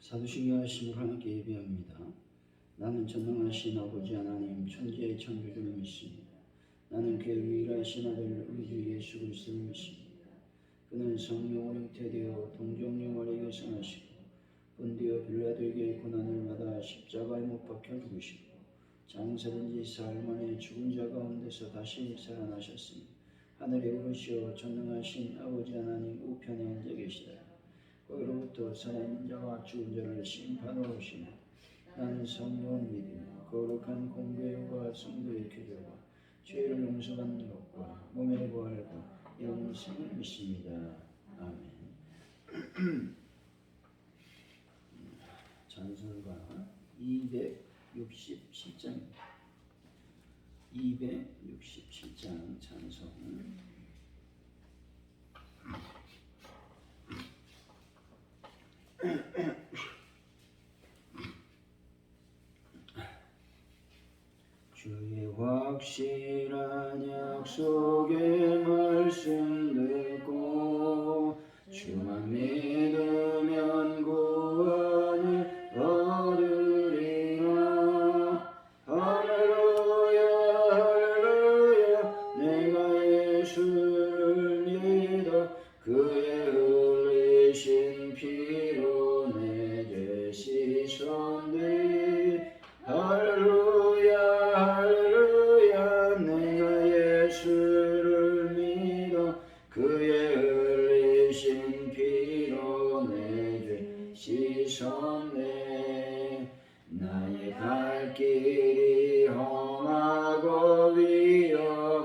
사도신경 하심을 하나님께 예배합니다. 나는 전능하신 아버지 하나님 천지의 창조주를 믿습니다. 나는 그의 유일하신 아들 우리 주 예수 그리스도를 믿습니다. 그는 성령으로 잉태되어 동정녀 마리아에게 성하시고 본디오 빌라도에게 고난을 받아 십자가에 못 박혀 죽으시고 장사된 지 사흘 만에 죽은 자 가운데서 다시 살아나셨으니 하늘에 오르시어 전능하신 아버지 하나님 우편에 앉아 계시다. 거기로부터 살아있는 자와 죽은 자를 심판하러 오시니 나는 성령을 믿으며 거룩한 공교회와 성도의 교제와 죄를 용서받는 것과 몸의 부활과 영생을 믿습니다. 아멘. 찬송가 267장입니다. 267장 찬송. 주의 확실한 약속의 말씀 듣고 주만 믿으면 구원을 얻으리라. 할렐루야 할렐루야 내가 예수를 믿어 그의 흘리신 피로 내 죄 씻었네. 할렐루야 할렐루야 내가 예수를 믿어 그의 흘리신 피로 내 죄 씻었네. 나의 갈 길이 험하고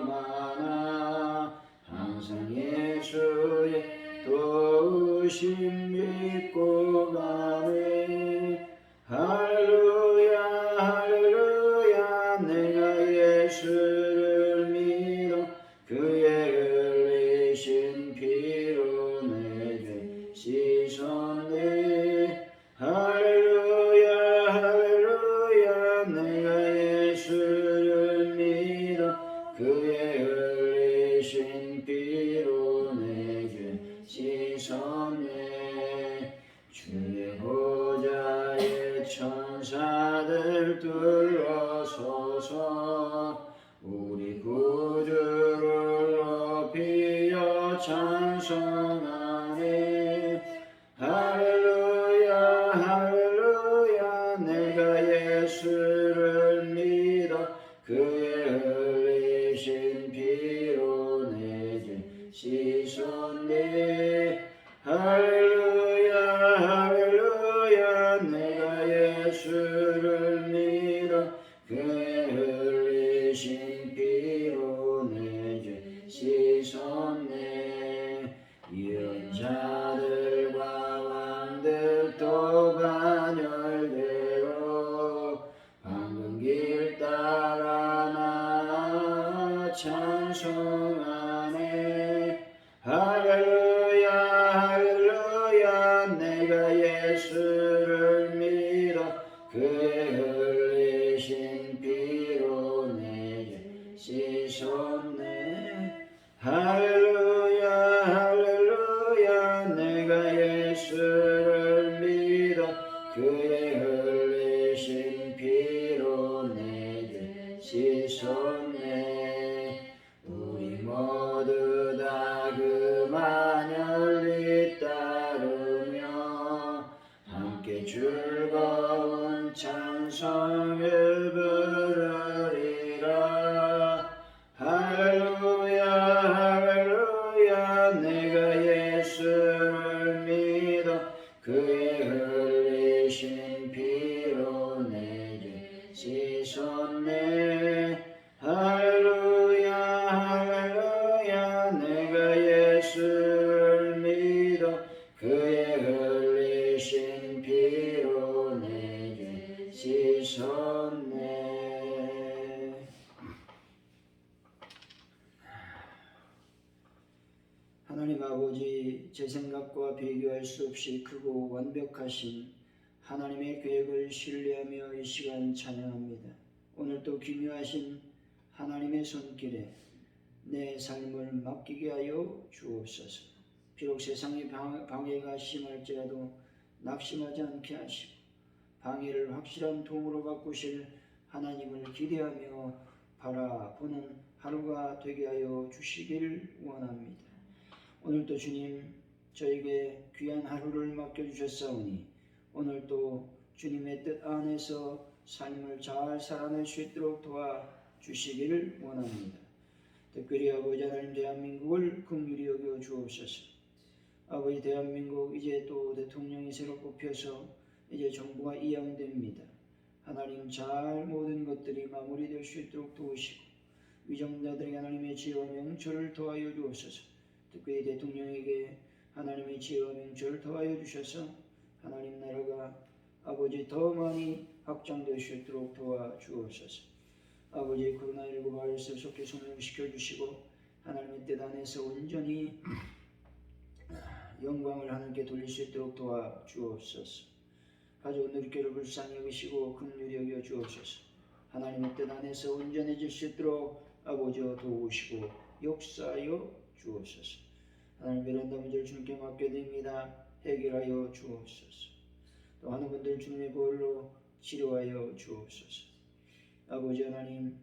위험하나 항상 예수의 도우심 믿고 가네. 할렐루야 할렐루야 내가 예수를 믿어 그의 흘리신 피로 내 죄 씻었네. 할렐루야 할렐루야 내가 예수를 믿어 그의 흘리신 피로 내 죄 씻었네. 주의 보좌에 천사들 둘러서서 우리 구주를 높이어 찬송하네. 할렐루야 할렐루야 내가 예수를 믿어 그의 흘리신 피로 내 죄 씻었네. 할렐루야 할렐루야 내가 예수를 믿어 그의 흘리신 피로 내 죄 씻었네. 예언자들과 왕들 또 반열대로 방금 길 따라 나 찬송하네. 할렐루야 할렐루야 내가 예수를 믿어 그의 흘리신 피로 내 죄 씻었네. 할렐루야 할렐루야 내가 예수를 믿어 그의 흘리신 피로 내 죄 씻었네. 우리 모두 다 그 만열을 따르며 함께 즐거운 찬송을 부르리라. 할렐루야 할렐루야 내가 예수를 믿어 그의 흘리신 피로 내 죄 씻었네. 할렐루야 할렐루야 내가 예수를 믿어 그의 흘리신 피로 내 죄 씻었네. 하나님 아버지, 제 생각과 비교할 수 없이 크고 완벽하신 하나님의 계획을 신뢰하며 이 시간 찬양합니다. 오늘도 기묘하신 하나님의 손길에 내 삶을 맡기게 하여 주옵소서. 비록 세상의 방해가 심할지라도 낙심하지 않게 하시고 방해를 확실한 도움으로 바꾸실 하나님을 기대하며 바라보는 하루가 되게 하여 주시길 원합니다. 오늘도 주님 저에게 귀한 하루를 맡겨주셨사오니 오늘도 주님의 뜻 안에서 삶을 잘 살아낼 수 있도록 도와주시기를 원합니다. 특별히 아버지 하나님 대한민국을 긍휼히 여겨 주옵소서. 아버지 대한민국 이제 또 대통령이 새로 뽑혀서 이제 정부가 이양됩니다. 하나님 잘 모든 것들이 마무리될 수 있도록 도우시고 위정자들에게 하나님의 지혜와 명철을 더하여 주옵소서. 특별히 대통령에게 하나님의 지혜와 명철을 더하여 주셔서 하나님 나라가 아버지 더 많이 확장될 수 있도록 도와주옵소서. 아버지 코로나19 바이러스를 속히 소멸시켜 주시고 하나님의 뜻 안에서 온전히 영광을 하나님께 돌릴 수 있도록 도와주옵소서. 가족 누리교를 불쌍히 여기시고 긍휼히 여겨 주옵소서. 하나님의 뜻 안에서 온전해질 수 있도록 아버지여 도우시고 역사하여 주옵소서. 하나님 베란다 문제를 주님께 맡겨드립니다. 해결하여 주옵소서. 또 하는 분들 주님의 보혈로 치료하여 주옵소서. 아버지 하나님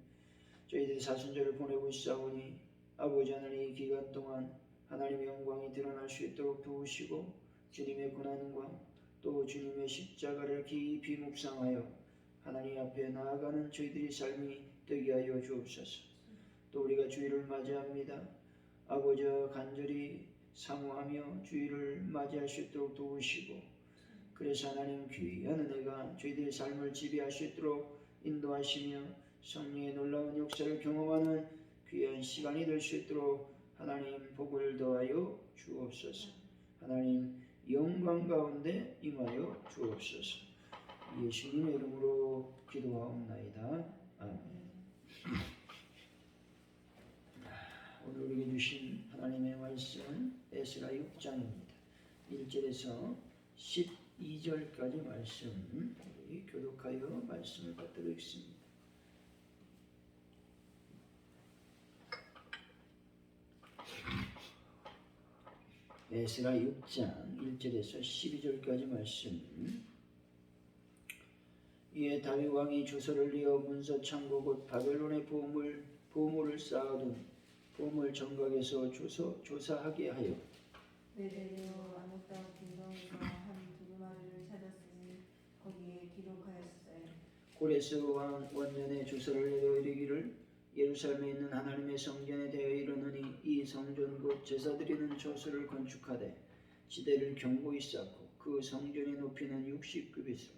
저희들이 사순절을 보내고 있사오니 아버지 하나님 이 기간 동안 하나님의 영광이 드러날 수 있도록 도우시고 주님의 고난과 또 주님의 십자가를 깊이 묵상하여 하나님 앞에 나아가는 저희들의 삶이 되게 하여 주옵소서. 또 우리가 주일을 맞이합니다. 아버지와 간절히 사모하며 주일을 맞이할 수 있도록 도우시고 그래서 하나님 귀한 은혜가 저희들의 삶을 지배할 수 있도록 인도하시며 성령의 놀라운 역사를 경험하는 귀한 시간이 될 수 있도록 하나님 복을 더하여 주옵소서. 하나님 영광 가운데 임하여 주옵소서. 예수님의 이름으로 기도하옵나이다. 아멘. 오늘 우리에게 주신 하나님의 말씀은 에스라 6장입니다. 1절에서 12절까지 말씀 우리 교독하여 말씀을 받도록 하겠습니다. 에스라 6장 1절에서 12절까지 말씀. 이에 다윗 왕이 조서를 내어 문서 창고 곧 바벨론의 보물을 쌓아둔 보물 정각에서 조사하게 하여 베델레오 안옥 땅 빈덩이가 한 두루마리를 찾았으니 거기에 기록하였어요. 고레스 왕 원년에 조서를 내려 이르기를 예루살렘에 있는 하나님의 성전에 대하여 이르노니 이 성전 곧 제사 드리는 처소를 건축하되 지대를 견고히 쌓고 그 성전의 높이는 60규빗으로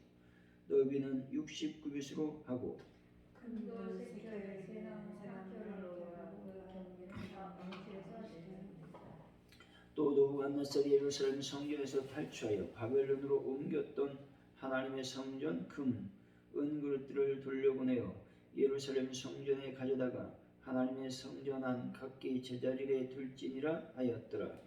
넓이는 60규빗으로 하고 금도 세결 세나무 3켤을 놓으라. 그 경계는 다 엉치에서 시작됩니다. 또 느부갓네살이 예루살렘 성전에서 탈취하여 바벨론으로 옮겼던 하나님의 성전 금, 은 그릇들을 돌려보내어 예루살렘 성전에 가져다가 하나님의 성전 안 각기 제자리에 둘지니라 하였더라.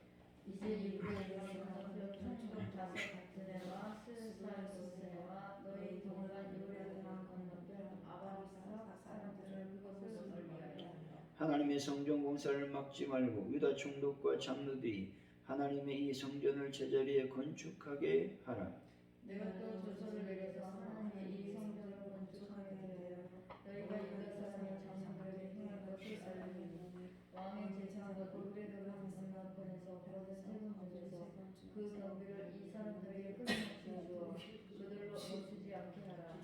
이제 이후에서 천국 다섯 박스네와 스살 고스네와 너희 동반 요레드만 건너편 아바리사 각 사람들을 그것을 멀리하게 한다. 하나님의 성전 공사를 막지 말고 유다 총독과 장로들이 하나님의 이 성전을 제자리에 건축하게 하라. 내가 또 조서를 내려서 하나님의 이 성전을 건축하게 되어 너희가 유다 사람의 장로들에게 행한 것을 알리니 왕의 제사가 오레드만 건너편에서 거듭 세운 곳에서 그 경비를 이 사람들에게 끊임없이 주어 그들로 멈추지 않게 하라.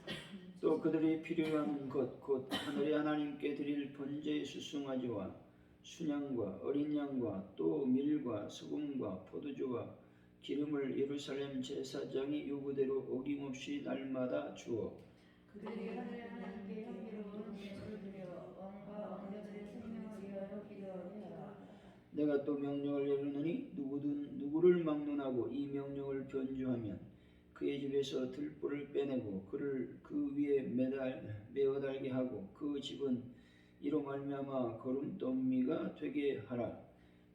또 그들이 필요한 것 곧 하늘의 하나님께 드릴 번제의 수송아지와 순양과 어린 양과 또 밀과 소금과 포도주와 기름을 예루살렘 제사장이 요구대로 어김없이 날마다 주어 그들이 하늘의 하나님께 향기로운 예물을 드려 왕과 왕자들의 생명을 위하여 기도하게 하라. 내가 또 명령을 내리노니 누구를 막론하고 이 명령을 변조하면 그의 집에서 들불을 빼내고 그를 그 위에 메어 달게 하고 그 집은 이로 말미암아 거름더미가 되게 하라.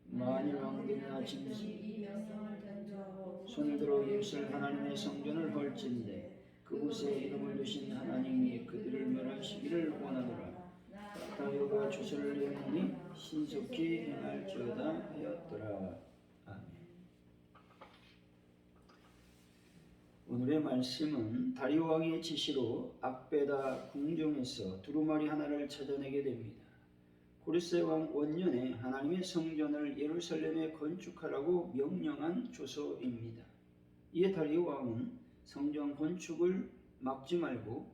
만일 왕들이나 짐승이 이 명령을 변조하고 손을 들어 예루살렘 하나님의 성전을 헐진대 그곳에 이름을 두신 하나님이 그들을 멸하시기를 원하노라. 다윗가 조서를 내었으니 신속히 행할지어다 하였더라. 아멘. 오늘의 말씀은 다리오 왕의 지시로 악베다 궁정에서 두루마리 하나를 찾아내게 됩니다. 고레스 왕 원년에 하나님의 성전을 예루살렘에 건축하라고 명령한 조서입니다. 이에 다리오 왕은 성전 건축을 막지 말고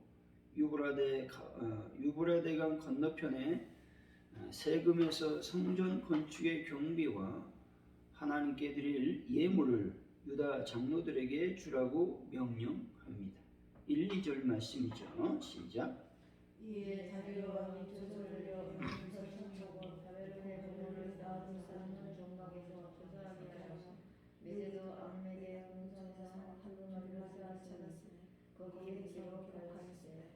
유브라데강 건너편에 세금에서 성전 건축의 경비와 하나님께 드릴 예물을 유다 장로들에게 주라고 명령합니다. 1, 2절 말씀이죠. 시작. 이에 다리오 왕이 조서를 내어 성전과 바벨론의 보물을 쌓은 종각에서 조사하게 하여 메대도 암메대 궁전에서 두루마리를 쌓았으니 거기에 기록하였으니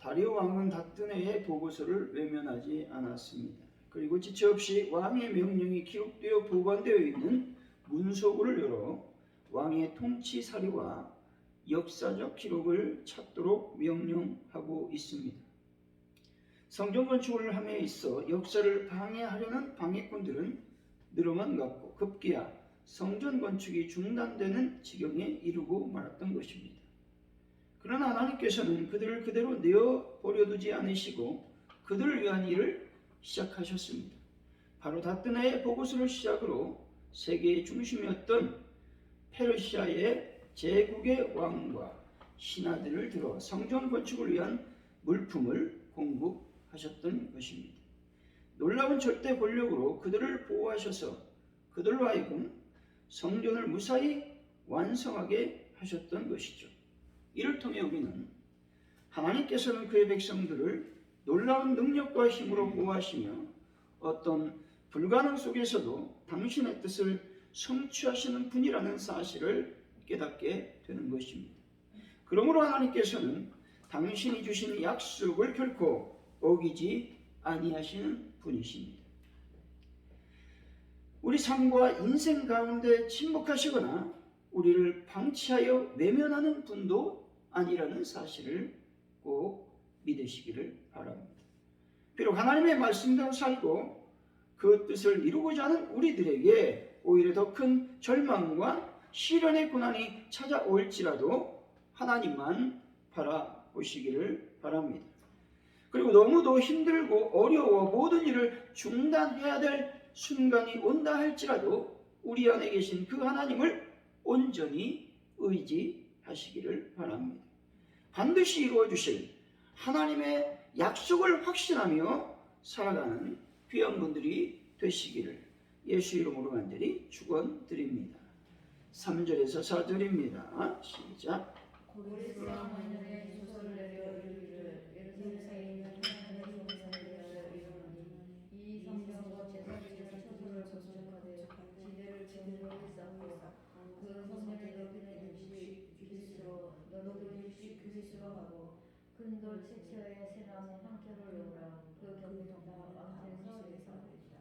다리오 왕은 닥드네의 보고서를 외면하지 않았습니다. 그리고 지체 없이 왕의 명령이 기록되어 보관되어 있는 문서고를 열어 왕의 통치 사료와 역사적 기록을 찾도록 명령하고 있습니다. 성전 건축을 함에 있어 역사를 방해하려는 방해꾼들은 늘어만 갔고 급기야 성전 건축이 중단되는 지경에 이르고 말았던 것입니다. 그러나 하나님께서는 그들을 그대로 내어버려두지 않으시고 그들을 위한 일을 시작하셨습니다. 바로 닥드네의 보고서를 시작으로 세계의 중심이었던 페르시아의 제국의 왕과 신하들을 들어 성전 건축을 위한 물품을 공급하셨던 것입니다. 놀라운 절대 권력으로 그들을 보호하셔서 그들로 하여금 성전을 무사히 완성하게 하셨던 것이죠. 이를 통해 우리는 하나님께서는 그의 백성들을 놀라운 능력과 힘으로 보호하시며 어떤 불가능 속에서도 당신의 뜻을 성취하시는 분이라는 사실을 깨닫게 되는 것입니다. 그러므로 하나님께서는 당신이 주신 약속을 결코 어기지 아니하시는 분이십니다. 우리 삶과 인생 가운데 침묵하시거나 우리를 방치하여 외면하는 분도 아니라는 사실을 꼭 믿으시기를 바랍니다. 비록 하나님의 말씀대로 살고 그 뜻을 이루고자 하는 우리들에게 오히려 더 큰 절망과 시련의 고난이 찾아올지라도 하나님만 바라보시기를 바랍니다. 그리고 너무도 힘들고 어려워 모든 일을 중단해야 될 순간이 온다 할지라도 우리 안에 계신 그 하나님을 온전히 의지하시기를 바랍니다. 반드시 이루어 주실 하나님의 약속을 확신하며 살아가는 귀한 분들이 되시기를 예수 이름으로 간절히 축원드립니다. 3절에서 4절입니다. 시작. 고레스 왕 원년에 조서를 내려 이르기를 예루살렘에 있는 하나님의 성전에 대하여 이르노니 이 성전과 제사장의 처소를 건축하되 지대를 견고히 쌓고 그 성전의 높이는 60 규빗으로 너도 60 규빗으로 하고 큰 돌 채처에 새나무 한 켜를 놓으라. 그 곁에는 다 앞에서 예사하리라.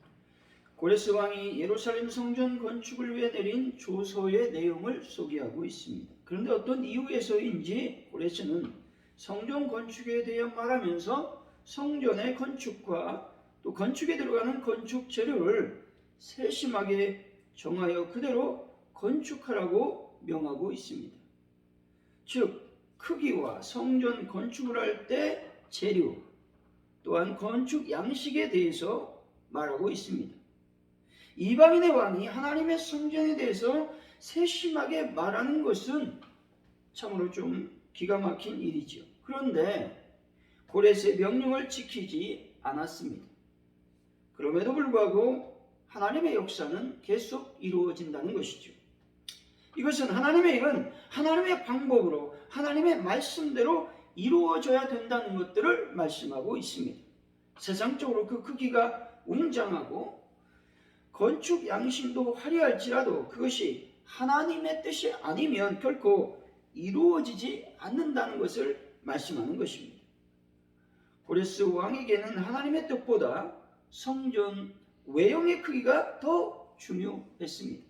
고레스 왕이 예루살렘 성전 건축을 위해 내린 조서의 내용을 소개하고 있습니다. 그런데 어떤 이유에서인지 고레스는 성전 건축에 대해 말하면서 성전의 건축과 또 건축에 들어가는 건축 재료를 세심하게 정하여 그대로 건축하라고 명하고 있습니다. 즉 크기와 성전 건축을 할 때 재료 또한 건축 양식에 대해서 말하고 있습니다. 이방인의 왕이 하나님의 성전에 대해서 세심하게 말하는 것은 참으로 좀 기가 막힌 일이죠. 그런데 고레스의 명령을 지키지 않았습니다. 그럼에도 불구하고 하나님의 역사는 계속 이루어진다는 것이죠. 이것은 하나님의 일은 하나님의 방법으로 하나님의 말씀대로 이루어져야 된다는 것들을 말씀하고 있습니다. 세상적으로 그 크기가 웅장하고 건축 양식도 화려할지라도 그것이 하나님의 뜻이 아니면 결코 이루어지지 않는다는 것을 말씀하는 것입니다. 고레스 왕에게는 하나님의 뜻보다 성전 외형의 크기가 더 중요했습니다.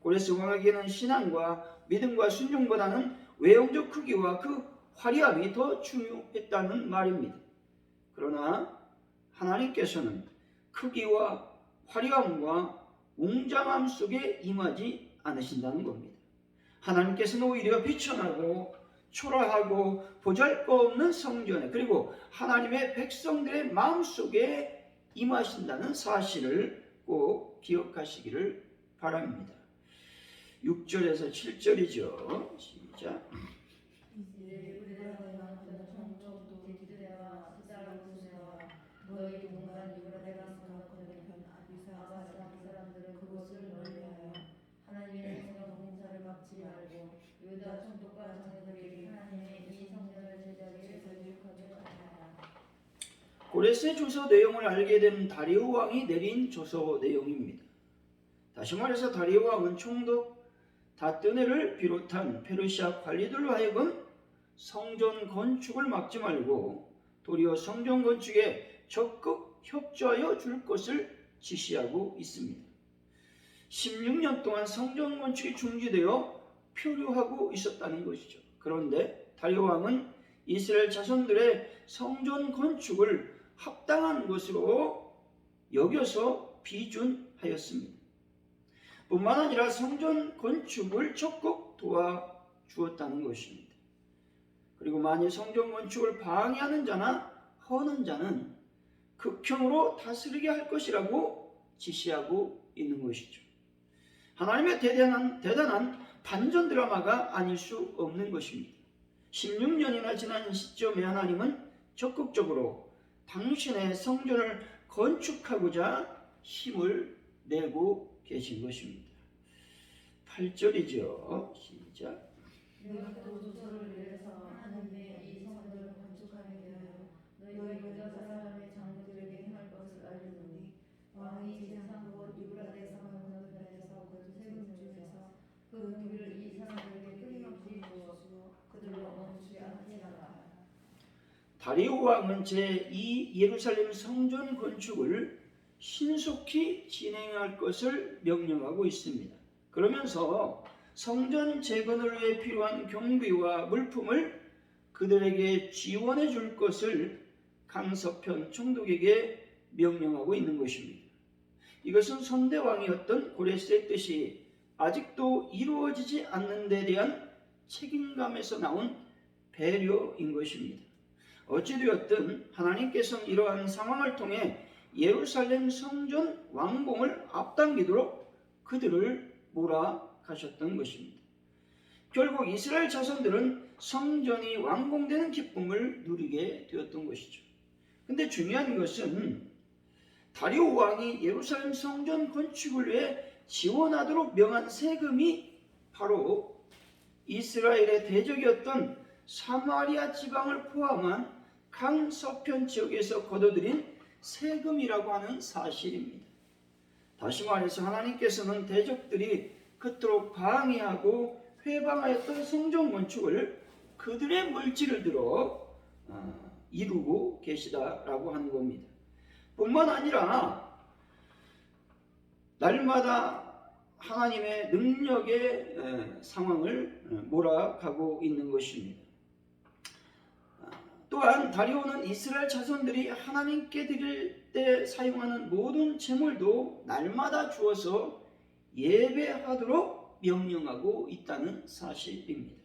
고레스 왕에게는 신앙과 믿음과 순종보다는 외형적 크기와 그 화려함이 더 중요했다는 말입니다. 그러나 하나님께서는 크기와 화려함과 웅장함 속에 임하지 않으신다는 겁니다. 하나님께서는 오히려 비천하고 초라하고 보잘것없는 성전에 그리고 하나님의 백성들의 마음속에 임하신다는 사실을 꼭 기억하시기를 바랍니다. 6절에서 7절이죠. 시작. 이제 그대가 너희는 정적도 디드레와 스다라고 스네와 너희 동반 유브라데가 사나코네 아비사 이 사람들은 그곳을 멀리하여 하나님의 성전 공사를 막지 말고 유다 총독과 장로들에게 하나님의 이 성전을 제자리에 건축하게 하라. 고레스의 조서 내용을 알게 된 다리오 왕이 내린 조서 내용입니다. 다시 말해서 다리오 왕은 총독 다뜨네를 비롯한 페르시아 관리들로 하여금 성전 건축을 막지 말고 도리어 성전 건축에 적극 협조하여 줄 것을 지시하고 있습니다. 16년 동안 성전 건축이 중지되어 표류하고 있었다는 것이죠. 그런데 다리오 왕은 이스라엘 자손들의 성전 건축을 합당한 것으로 여겨서 비준하였습니다. 뿐만 아니라 성전 건축을 적극 도와주었다는 것입니다. 그리고 만일 성전 건축을 방해하는 자나 허는 자는 극형으로 다스리게 할 것이라고 지시하고 있는 것이죠. 하나님의 대단한 반전 드라마가 아닐 수 없는 것입니다. 16년이나 지난 시점에 하나님은 적극적으로 당신의 성전을 건축하고자 힘을 내고 계신 것입니다. 8절이죠. 시작. 너희가 또 조서를 내려서 하나님의 이 성전을 건축하게 되어 너희 유다 사람의 장로들에게 행할 것을 알리노니 왕이 제상 곧 유브라데 강을 건너편에서 그 세금 중에서 그 돈을 이 사람들에게 끊임없이 주었으며 그들로 멈추지 않으리라. 다리오 왕은 제2 예루살렘 성전 건축을 신속히 진행할 것을 명령하고 있습니다. 그러면서 성전 재건을 위해 필요한 경비와 물품을 그들에게 지원해 줄 것을 강서편 총독에게 명령하고 있는 것입니다. 이것은 선대왕이었던 고레스의 뜻이 아직도 이루어지지 않는 데 대한 책임감에서 나온 배려인 것입니다. 어찌되었든 하나님께서는 이러한 상황을 통해 예루살렘 성전 완공을 앞당기도록 그들을 몰아가셨던 것입니다. 결국 이스라엘 자손들은 성전이 완공되는 기쁨을 누리게 되었던 것이죠. 근데 중요한 것은 다리오 왕이 예루살렘 성전 건축을 위해 지원하도록 명한 세금이 바로 이스라엘의 대적이었던 사마리아 지방을 포함한 강서편 지역에서 거둬들인 세금이라고 하는 사실입니다. 다시 말해서 하나님께서는 대적들이 그토록 방해하고 회방하였던 성전 건축을 그들의 물질을 들어 이루고 계시다라고 하는 겁니다. 뿐만 아니라 날마다 하나님의 능력의 상황을 몰아가고 있는 것입니다. 또한 다리오는 이스라엘 자손들이 하나님께 드릴 때 사용하는 모든 제물도 날마다 주어서 예배하도록 명령하고 있다는 사실입니다.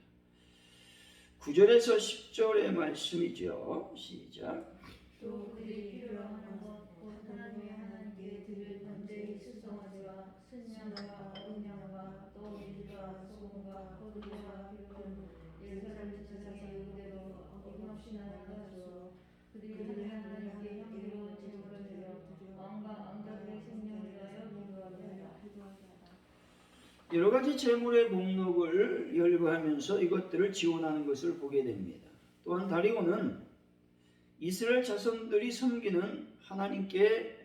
9절에서 10절의 말씀이죠. 시작. 또 그들이 필요한 것 곧 하나님의 하나님께 드릴 번제의 수송아지와 순양과 음양과 또 밀과 소금과 포도주와 기름 예루살렘 제사장의 의대로 어김없이 나누어 주어 그들이 하나님께 향기로운 제물을 드려 왕과 왕자들의 생명을 위하여 기도하게 하라. 여러 가지 제물의 목록을 열거하면서 이것들을 지원하는 것을 보게 됩니다. 또한 다리오는 이스라엘 자손들이 섬기는 하나님께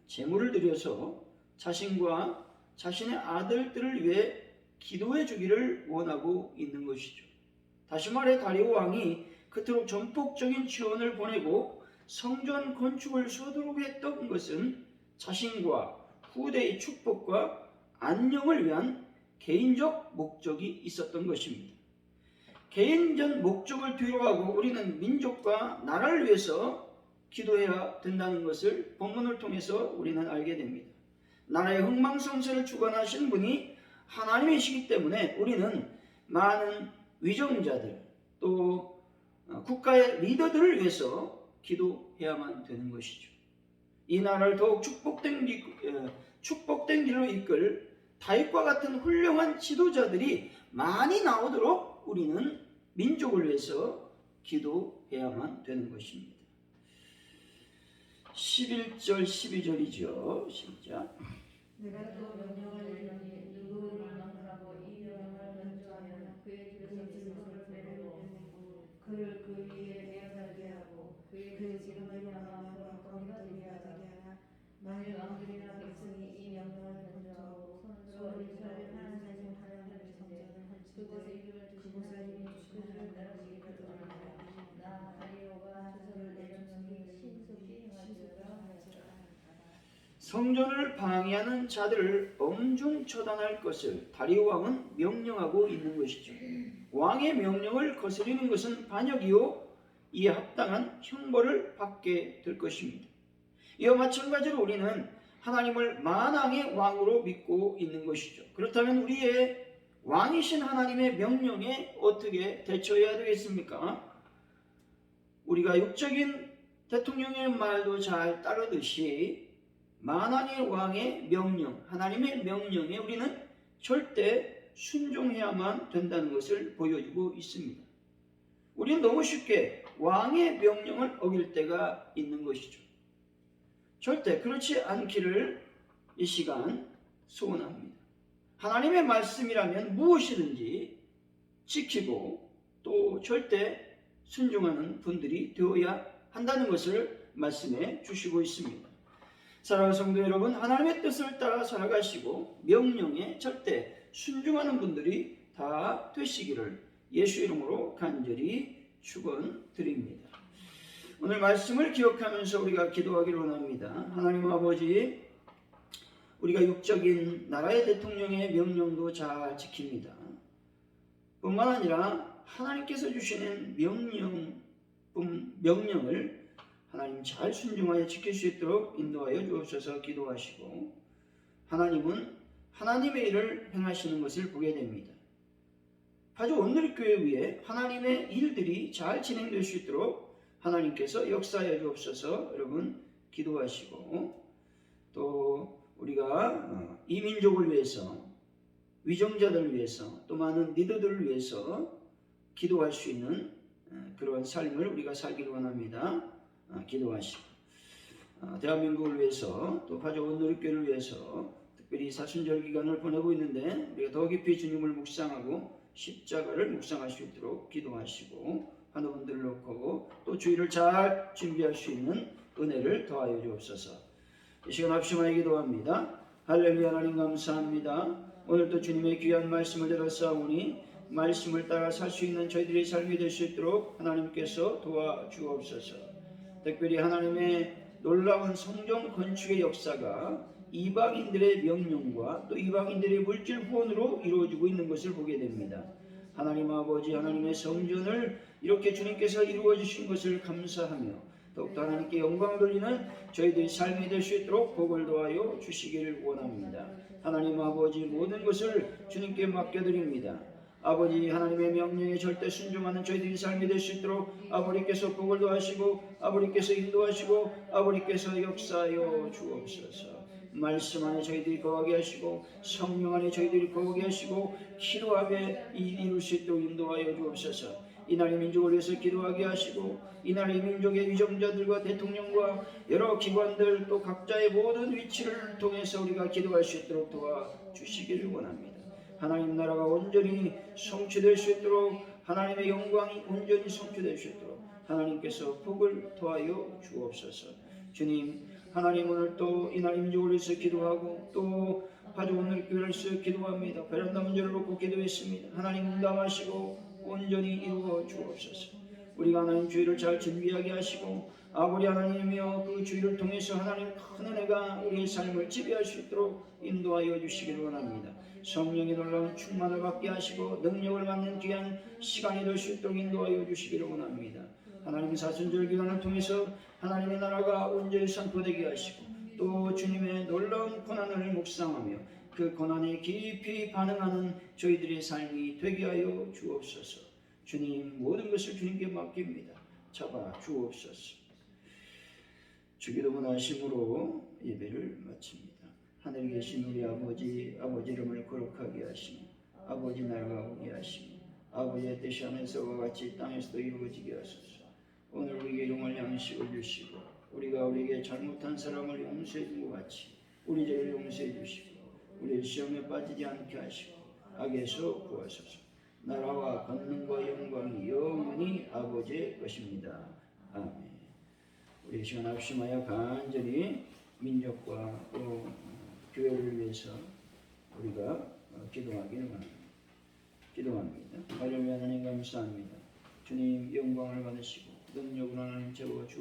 제물을 드려서 자신과 자신의 아들들을 위해 기도해 주기를 원하고 있는 것이죠. 다시 말해 다리오 왕이 그토록 전폭적인 지원을 보내고 성전 건축을 서두르게 했던 것은 자신과 후대의 축복과 안녕을 위한 개인적 목적이 있었던 것입니다. 개인적 목적을 뒤로하고 우리는 민족과 나라를 위해서 기도해야 된다는 것을 본문을 통해서 우리는 알게 됩니다. 나라의 흥망성쇠를 주관하신 분이 하나님이시기 때문에 우리는 많은 위정자들 또 국가의 리더들을 위해서 기도해야만 되는 것이죠. 이 나라를 더욱 축복된 길로 이끌 다윗과 같은 훌륭한 지도자들이 많이 나오도록 우리는 민족을 위해서 기도해야만 되는 것입니다. 11절 12절이죠. 시작. 내가 또 명령을 내리니 누구를 만나고 이 명령을 변조하면 그의 집에서 질서를 빼내고 그를 그 위에 내어살게 하고 그의 지금의 명함으로 거기가 되게 하라. 만일 왕들이나 백성이 이 명령을 변조하고 손으로 이스라엘 하나님 하나님을 정죄하는 그곳에 이름을 주시는 그들을 내려주기 그들이라. 나 다리오가 주소를 내려주니 신속히 행하리라 하였더라. 성전을 방해하는 자들을 엄중 처단할 것을 다리오 왕은 명령하고 있는 것이죠. 왕의 명령을 거스르는 것은 반역이요 이에 합당한 형벌을 받게 될 것입니다. 이와 마찬가지로 우리는 하나님을 만왕의 왕으로 믿고 있는 것이죠. 그렇다면 우리의 왕이신 하나님의 명령에 어떻게 대처해야 되겠습니까? 우리가 육적인 대통령의 말도 잘 따르듯이 만왕의 왕의 명령, 하나님의 명령에 우리는 절대 순종해야만 된다는 것을 보여주고 있습니다. 우리는 너무 쉽게 왕의 명령을 어길 때가 있는 것이죠. 절대 그렇지 않기를 이 시간 소원합니다. 하나님의 말씀이라면 무엇이든지 지키고 또 절대 순종하는 분들이 되어야 한다는 것을 말씀해 주시고 있습니다. 사랑하는 성도 여러분, 하나님의 뜻을 따라 살아가시고 명령에 절대 순종하는 분들이 다 되시기를 예수 이름으로 간절히 축원드립니다. 오늘 말씀을 기억하면서 우리가 기도하기를 원합니다. 하나님 아버지, 우리가 육적인 나라의 대통령의 명령도 잘 지킵니다. 뿐만 아니라 하나님께서 주시는 명령을 하나님 잘 순종하여 지킬 수 있도록 인도하여 주옵소서. 기도하시고 하나님은 하나님의 일을 행하시는 것을 보게 됩니다. 아주 오늘 교회 위에 하나님의 일들이 잘 진행될 수 있도록 하나님께서 역사하여 주옵소서. 여러분 기도하시고 또 우리가 이 민족을 위해서 위정자들을 위해서 또 많은 리더들을 위해서 기도할 수 있는 그런 삶을 우리가 살기를 원합니다. 기도하시고 대한민국을 위해서 또 파주 온누리교회를 위해서 특별히 사순절 기간을 보내고 있는데 우리가 더 깊이 주님을 묵상하고 십자가를 묵상할 수 있도록 기도하시고 환우분들을 놓고 또 주일을 잘 준비할 수 있는 은혜를 더하여 주옵소서. 이 시간 합심하여 기도합니다. 할렐루야. 하나님 감사합니다. 오늘도 주님의 귀한 말씀을 들었사오니 말씀을 따라 살 수 있는 저희들의 삶이 될 수 있도록 하나님께서 도와주옵소서. 특별히 하나님의 놀라운 성전 건축의 역사가 이방인들의 명령과 또 이방인들의 물질 후원으로 이루어지고 있는 것을 보게 됩니다. 하나님 아버지, 하나님의 성전을 이렇게 주님께서 이루어 주신 것을 감사하며 더욱더 하나님께 영광을 돌리는 저희들의 삶이 될 수 있도록 복을 도하여 주시기를 원합니다. 하나님 아버지, 모든 것을 주님께 맡겨드립니다. 아버지, 하나님의 명령에 절대 순종하는 저희들의 삶이 될 수 있도록 아버지께서 복을 도하시고 아버지께서 인도하시고 아버지께서 역사하여 주옵소서. 말씀 안에 저희들이 거하게 하시고 성령 안에 저희들이 거하게 하시고 기도하며 이룰 수 있도록 인도하여 주옵소서. 이날의 민족을 위해서 기도하게 하시고 이날의 민족의 위정자들과 대통령과 여러 기관들 또 각자의 모든 위치를 통해서 우리가 기도할 수 있도록 도와주시기를 원합니다. 하나님 나라가 온전히 성취될 수 있도록 하나님의 영광이 온전히 성취될 수 있도록 하나님께서 복을 더하여 주옵소서. 주님, 하나님 오늘 또 이날의 민족을 위해서 기도하고 또 파주 온누리교회를 위해서 기도합니다. 베란다 문제를 놓고 기도했습니다. 하나님 응답하시고 온전히 이루어 주옵소서. 우리가 하나님 주의를 잘 준비하게 하시고 아버지 하나님이여 그 주의를 통해서 하나님 큰 은혜가 우리의 삶을 지배할 수 있도록 인도하여 주시기를 원합니다. 성령의 놀라운 충만을 받게 하시고 능력을 받는 귀한 시간이 될 수 있도록 인도하여 주시기를 원합니다. 하나님 사순절 기간을 통해서 하나님의 나라가 온전히 선포되게 하시고 또 주님의 놀라운 고난을 묵상하며 그 고난에 깊이 반응하는 저희들의 삶이 되게 하여 주옵소서. 주님, 모든 것을 주님께 맡깁니다. 잡아 주옵소서. 주기도 원하심으로 예배를 마칩니다. 하늘에 계신 우리 아버지 이름을 거룩하게 하시며 아버지 나라가 오게 하시며 아버지의 뜻이 하늘에서와 같이 땅에서도 이루어지게 하소서. 오늘 우리에게 일용할 양식을 주시고 우리가 우리에게 잘못한 사람을 용서해 준 것 같이 우리 죄를 용서해 주시고 우리를 시험에 빠지지 않게 하시고 악에서 구하소서. 나라와 권능과 영광이 영원히 아버지의 것입니다. 아멘. 우리 시간 합심하여 간절히 민족과 또 교회를 위해서 우리가 기도하기를 기도합니다. 할렐루야. 하나님 감사합니다. 주님 영광을 받으시고 능력을 하나님 채워 주